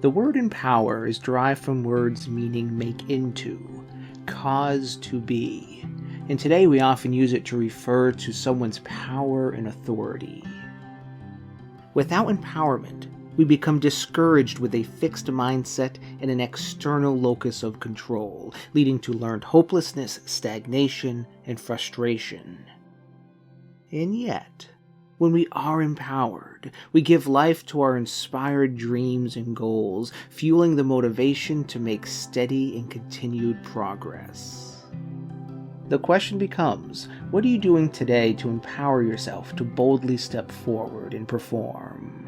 The word empower is derived from words meaning make into, cause to be, and today we often use it to refer to someone's power and authority. Without empowerment, we become discouraged with a fixed mindset and an external locus of control, leading to learned hopelessness, stagnation, and frustration. And yet, when we are empowered, we give life to our inspired dreams and goals, fueling the motivation to make steady and continued progress. The question becomes, what are you doing today to empower yourself to boldly step forward and perform?